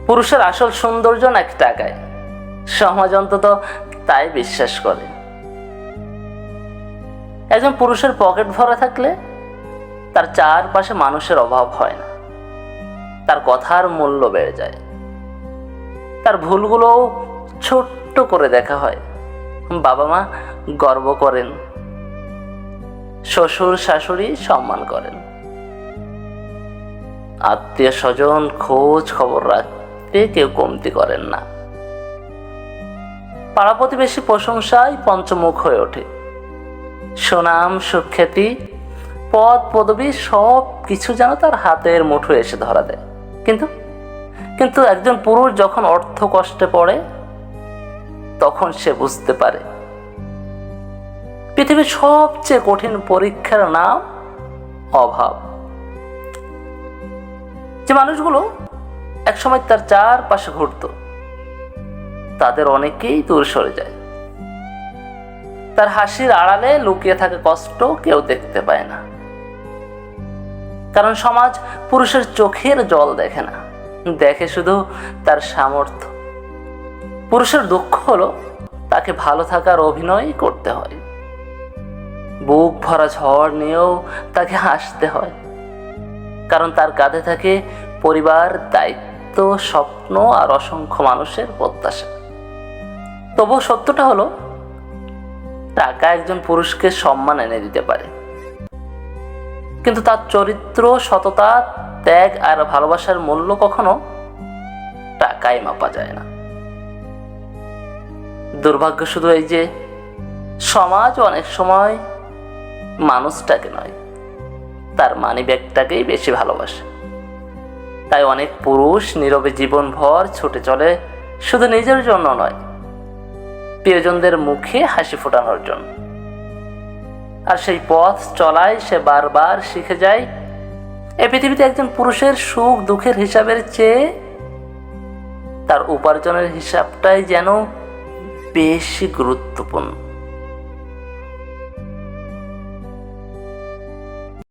পুরুষের আসল সৌন্দর্য নাকি টাকায়, সমাজ অন্তত তাই বিশ্বাস করে। একজন পুরুষের পকেট ভরা থাকলে তার চারপাশে মানুষের অভাব হয় না, তার কথার মূল্য বেড়ে যায়, তার ভুলগুলোও ছোট্ট করে দেখা হয়। বাবা মা গর্ব করেন, শ্বশুর শাশুড়ি সম্মান করেন, আত্মীয় স্বজন খোঁজ খবর রাখতে কেউ কমতি করেন না। পাড়া প্রতিবেশী প্রশংসায় পঞ্চমুখ হয়ে ওঠে। সুনাম সুখ্যাতি পদ পদবী সব কিছু যেন তার হাতের মুঠোয় এসে ধরা দেয়। কিন্তু একজন পুরুষ যখন অর্থ কষ্টে পড়ে, তখন সে বুঝতে পারে পৃথিবীর সবচেয়ে কঠিন পরীক্ষার নাম অভাব। যে মানুষগুলো একসময় তার চারপাশে ঘুরত, তাদের অনেকেই দূর সরে যায়। তার হাসির আড়ালে লুকিয়ে থাকা কষ্ট কেউ দেখতে পায় না, কারণ সমাজ পুরুষের চোখের জল দেখে না, দেখে শুধু তার সামর্থ্য। পুরুষের দুঃখ হলো তাকে ভালো থাকার অভিনয় করতে হয়, বুক ভরা ঝড় নিয়েও তাকে হাসতে হয়, কারণ তার কাঁধে থাকে পরিবার, দায়িত্ব, স্বপ্ন আর অসংখ্য মানুষের প্রত্যাশা। তবুও সত্যটা হলো, টাকা একজন পুরুষকে সম্মান এনে দিতে পারে, কিন্তু তার চরিত্র, সততা, ত্যাগ আর ভালোবাসার মূল্য কখনো টাকায় মাপা যায় না। দুর্ভাগ্য শুধু এই যে সমাজ অনেক সময় মানুষটাকে নয়, তার মানিব্যাগটাকেই বেশি ভালোবাসে। তাই অনেক পুরুষ নীরবে জীবনভর ছুটে চলে, শুধু নিজের জন্য নয়, প্রিয়জনদের মুখে হাসি ফোটানোর জন্য। আর সেই পথ চলায় সে বারবার শিখে যায়, এই পৃথিবীতে একজন পুরুষের সুখ দুঃখের হিসাবের চেয়ে তার উপার্জনের হিসাবটাই যেন বেশি গুরুত্বপূর্ণ।